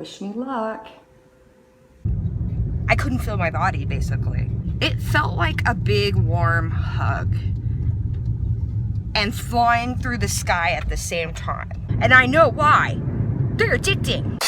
Wish me luck. I couldn't feel my body, basically. It felt like a big warm hug and flying through the sky at the same time. And I know why. They're addicting.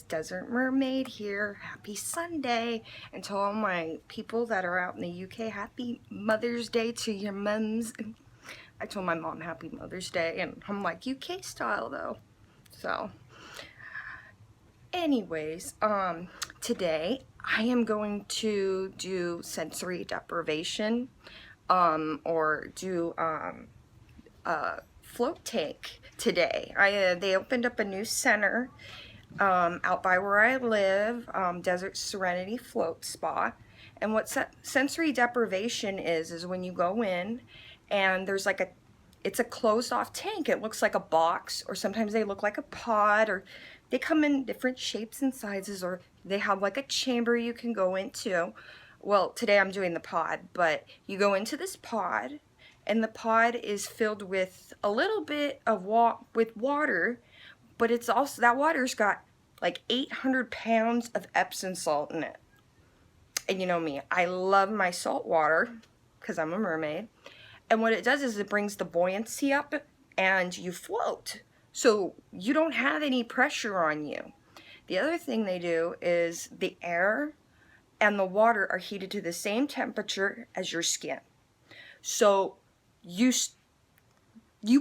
Desert Mermaid here. Happy Sunday. And to all my people that are out in the UK, happy Mother's Day to your mums. I told my mom happy Mother's Day, and I'm like, UK style though. So anyways, today I am going to do sensory deprivation, or do a float tank today. They opened up a new center out by where I live, Desert Serenity Float Spa. And what sensory deprivation is when you go in and there's like it's a closed off tank. It looks like a box, or sometimes they look like a pod, or they come in different shapes and sizes, or they have like a chamber you can go into. Well, today I'm doing the pod, but you go into this pod and the pod is filled with a little bit of water, but it's also, that water's got like 800 pounds of Epsom salt in it. And you know me, I love my salt water because I'm a mermaid. And what it does is it brings the buoyancy up and you float. So you don't have any pressure on you. The other thing they do is the air and the water are heated to the same temperature as your skin. So you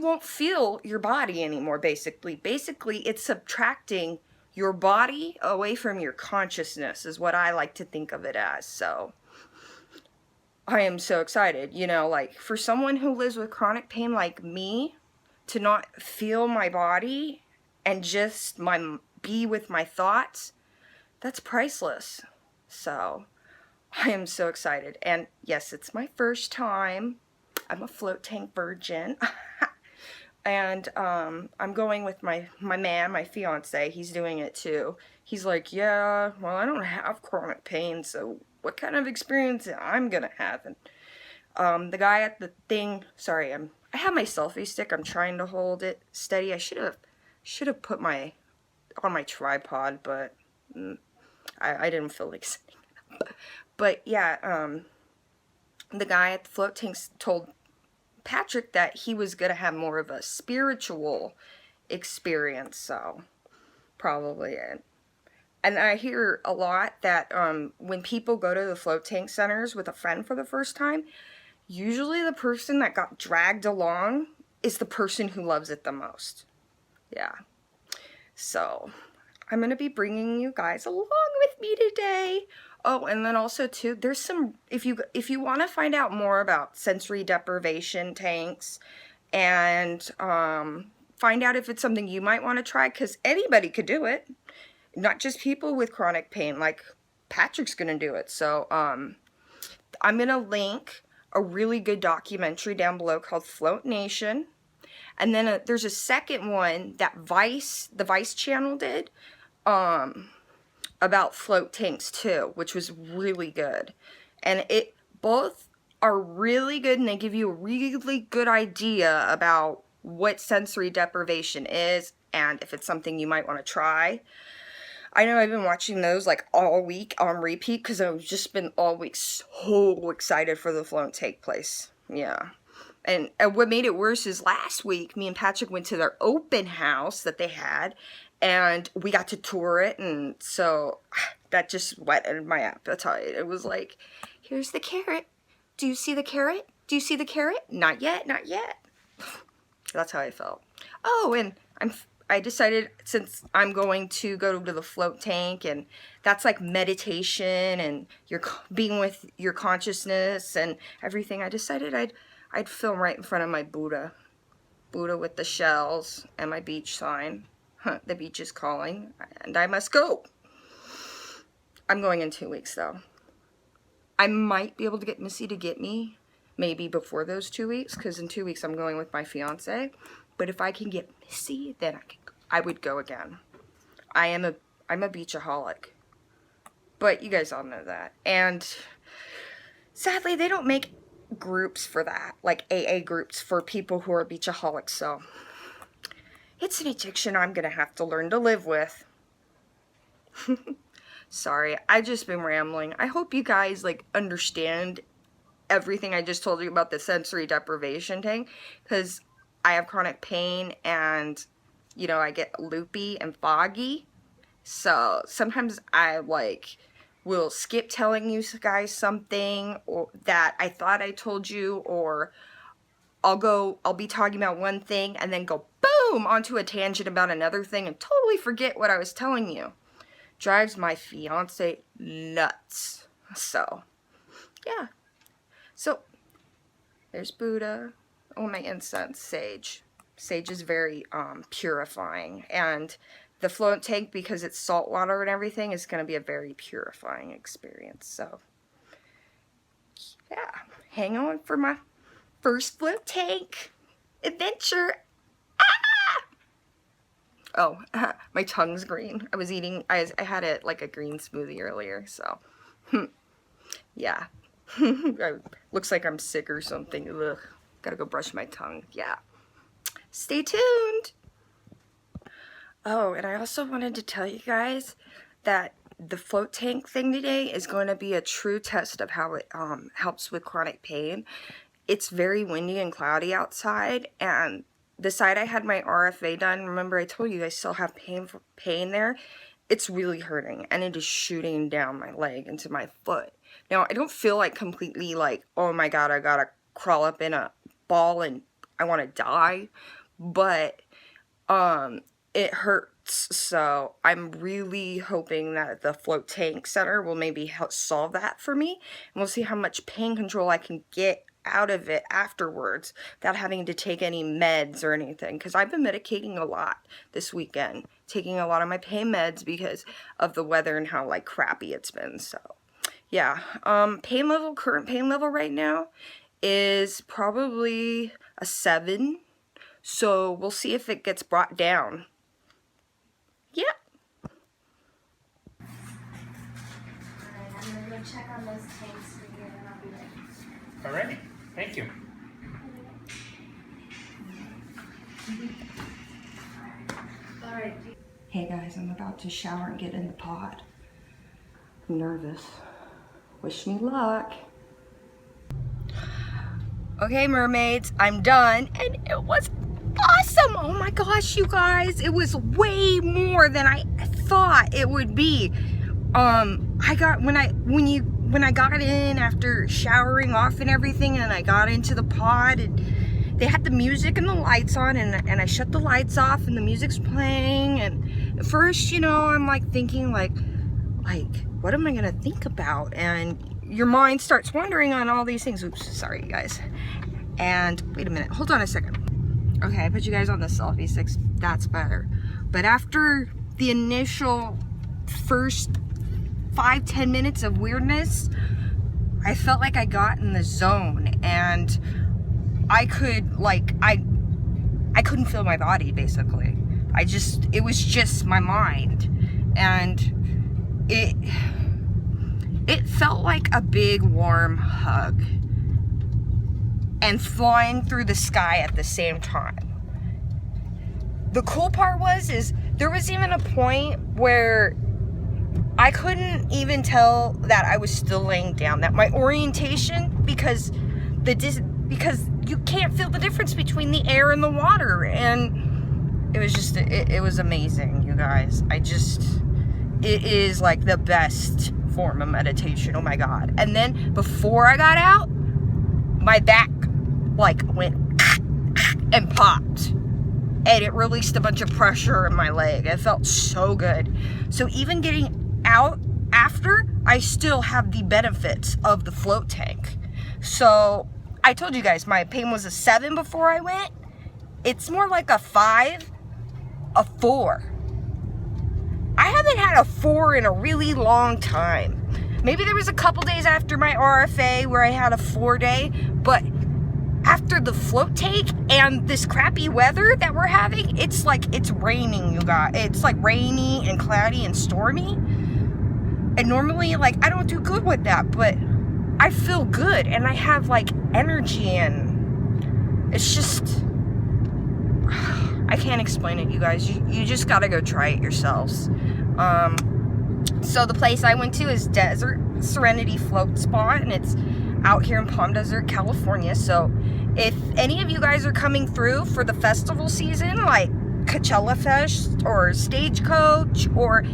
won't feel your body anymore, basically. Basically, it's subtracting your body away from your consciousness, is what I like to think of it as. So I am so excited. You know, like, for someone who lives with chronic pain like me, to not feel my body and just be with my thoughts, that's priceless. So I am so excited. And yes, it's my first time. I'm a float tank virgin. And I'm going with my man, my fiance. He's doing it too. He's like, yeah, well, I don't have chronic pain, so what kind of experience I'm gonna have? And the guy at the thing, sorry, I have my selfie stick. I'm trying to hold it steady. I should have put on my tripod, but I didn't feel like sitting it up. But yeah, the guy at the float tanks told Patrick that he was going to have more of a spiritual experience, so probably it. And I hear a lot that when people go to the float tank centers with a friend for the first time, usually the person that got dragged along is the person who loves it the most. Yeah. So I'm going to be bringing you guys along with me today. Oh, and then also too, there's some, if you want to find out more about sensory deprivation tanks and find out if it's something you might want to try, because anybody could do it, not just people with chronic pain, like Patrick's going to do it. So I'm going to link a really good documentary down below called Floatnation. And then there's a second one that the Vice channel did, about float tanks too, which was really good. And both are really good, and they give you a really good idea about what sensory deprivation is and if it's something you might want to try. I know I've been watching those like all week on repeat because I've just been all week so excited for the float tank place. Yeah. And what made it worse is last week, me and Patrick went to their open house that they had, and we got to tour it, and so that just whetted my appetite. It was like, here's the carrot. Do you see the carrot? Do you see the carrot? Not yet, not yet. That's how I felt. Oh, and I decided, since I'm going to go to the float tank, and that's like meditation and you're being with your consciousness and everything, I decided I'd film right in front of my Buddha with the shells and my beach sign. The beach is calling and I must go. I'm going in 2 weeks though. I might be able to get Missy to get me maybe before those 2 weeks, because in 2 weeks I'm going with my fiance. But if I can get Missy, then I would go again. I'm a beachaholic. But you guys all know that. And sadly, they don't make groups for that, like AA groups for people who are beachaholics. So it's an addiction I'm gonna have to learn to live with. Sorry, I've just been rambling. I hope you guys like understand everything I just told you about the sensory deprivation thing, because I have chronic pain and, you know, I get loopy and foggy. So sometimes I like will skip telling you guys something or that I thought I told you, or I'll be talking about one thing and then go boom onto a tangent about another thing and totally forget what I was telling you. Drives my fiance nuts. So, yeah. So, there's Buddha. Oh, my incense, sage. Sage is very purifying. And the float tank, because it's salt water and everything, is going to be a very purifying experience. So, yeah. Hang on for my first float tank adventure. Oh, my tongue's green. I was eating, I had it like a green smoothie earlier, so, yeah. Looks like I'm sick or something. Ugh. Gotta go brush my tongue. Yeah. Stay tuned. Oh, and I also wanted to tell you guys that the float tank thing today is going to be a true test of how it helps with chronic pain. It's very windy and cloudy outside, and the side I had my RFA done, remember I told you I still have pain there? It's really hurting, and it is shooting down my leg into my foot. Now, I don't feel like completely like, oh my god, I gotta crawl up in a ball and I want to die, but it hurts. So I'm really hoping that the float tank center will maybe help solve that for me, and we'll see how much pain control I can get out of it afterwards without having to take any meds or anything, because I've been medicating a lot this weekend, taking a lot of my pain meds because of the weather and how like crappy it's been. So yeah, current pain level right now is probably a 7, so we'll see if it gets brought down. Yeah. Alright, I'm gonna go check on those tanks for you and I'll be ready. Alright, thank you. Alright. Hey guys, I'm about to shower and get in the pod. I'm nervous. Wish me luck. Okay, mermaids, I'm done, and it was awesome. Oh my gosh, you guys, it was way more than I thought it would be. I got when I got in after showering off and everything, and I got into the pod, and they had the music and the lights on, and I shut the lights off and the music's playing, and at first, you know, I'm like thinking like what am I gonna think about? And your mind starts wondering on all these things. Oops, sorry you guys. And wait a minute, hold on a second. Okay, I put you guys on the selfie sticks, that's better. But after the initial first 5-10 minutes of weirdness, I felt like I got in the zone, and I could like, I couldn't feel my body basically. It was just my mind. And it felt like a big warm hug and flying through the sky at the same time. The cool part is there was even a point where I couldn't even tell that I was still laying down, that my orientation, because you can't feel the difference between the air and the water, and it was just, it was amazing, you guys. It is like the best form of meditation, oh my god. And then before I got out, my back like went and popped, and it released a bunch of pressure in my leg. It felt so good. So even getting out after, I still have the benefits of the float tank. So I told you guys my pain was a 7 before I went. It's more like a 5, a 4. I haven't had a 4 in a really long time. Maybe there was a couple days after my RFA where I had a 4 day, but after the float tank and this crappy weather that we're having, it's like it's raining, you guys. It's like rainy and cloudy and stormy. And normally, like, I don't do good with that, but I feel good and I have like energy, and it's just, I can't explain it, you guys. You just gotta go try it yourselves. So the place I went to is Desert Serenity Float Spa, and it's out here in Palm Desert, California. So if any of you guys are coming through for the festival season, like Coachella Fest or Stagecoach or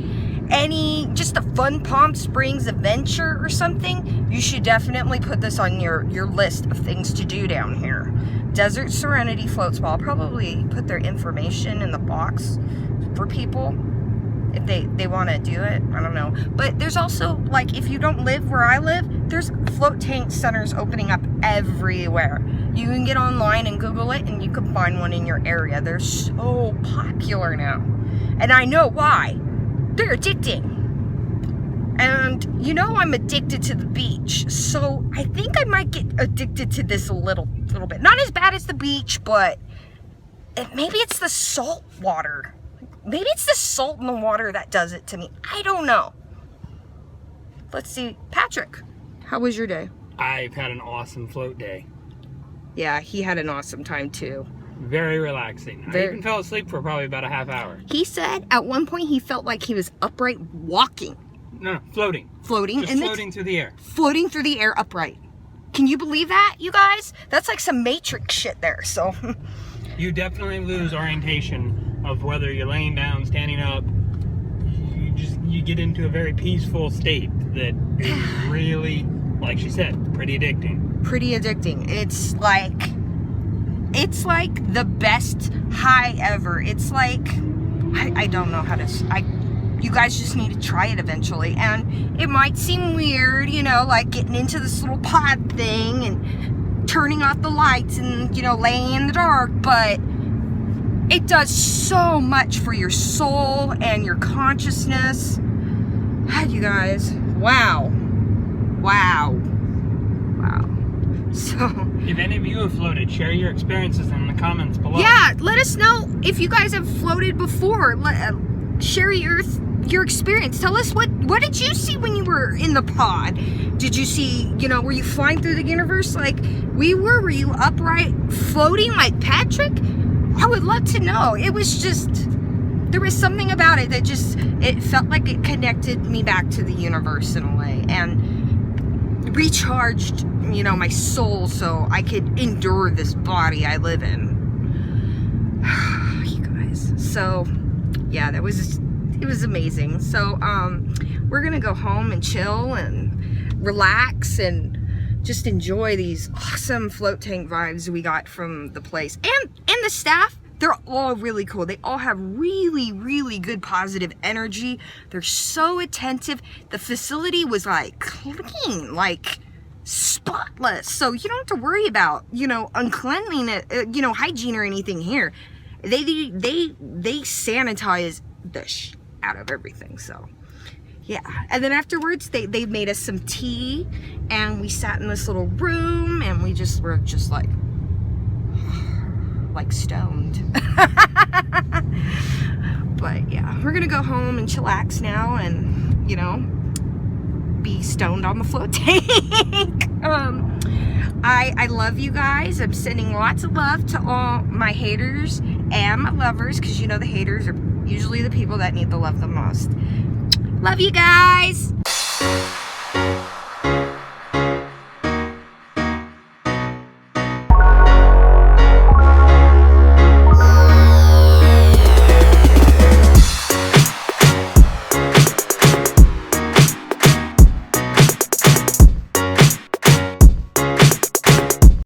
just a fun Palm Springs adventure or something, you should definitely put this on your list of things to do down here. Desert Serenity Float Spa. I'll probably put their information in the box for people if they want to do it. I don't know. But there's also, like, if you don't live where I live, there's float tank centers opening up everywhere. You can get online and Google it, and you can find one in your area. They're so popular now. And I know why. They're addicting. And you know I'm addicted to the beach, so I think I might get addicted to this a little bit. Not as bad as the beach, but maybe it's the salt water. Maybe it's the salt in the water that does it to me. I don't know. Let's see. Patrick, how was your day? I've had an awesome float day. Yeah, he had an awesome time too. Very relaxing. I even fell asleep for probably about a half hour. He said at one point he felt like he was upright walking. No, floating. Floating? Just floating through the air. Floating through the air upright. Can you believe that, you guys? That's like some Matrix shit there, so. You definitely lose orientation of whether you're laying down, standing up. You get into a very peaceful state that is really, like she said, pretty addicting. Pretty addicting. It's like the best high ever. It's like, I don't know how to, you guys just need to try it eventually. And it might seem weird, you know, like getting into this little pod thing and turning off the lights and, you know, laying in the dark, but it does so much for your soul and your consciousness. You guys, wow. So, if any of you have floated, share your experiences in the comments below. Yeah, let us know if you guys have floated before. Share your experience. Tell us what did you see when you were in the pod? Did you see, you know, were you flying through the universe like we were? Were you upright floating like Patrick? I would love to know. It was just, there was something about it that just, it felt like it connected me back to the universe in a way and recharged, you know, my soul so I could endure this body I live in. You guys. So, yeah, it was amazing. So, we're gonna go home and chill and relax and just enjoy these awesome float tank vibes we got from the place. And the staff, they're all really cool. They all have really, really good positive energy. They're so attentive. The facility was like clean, like spotless. So you don't have to worry about, you know, uncleanliness, you know, hygiene or anything here. They sanitize the shit out of everything. So yeah, and then afterwards they made us some tea and we sat in this little room and we just were just like stoned. But yeah, we're gonna go home and chillax now and, you know, be stoned on the float tank. I love you guys. I'm sending lots of love to all my haters and my lovers, because you know the haters are usually the people that need the love the most. Love you guys.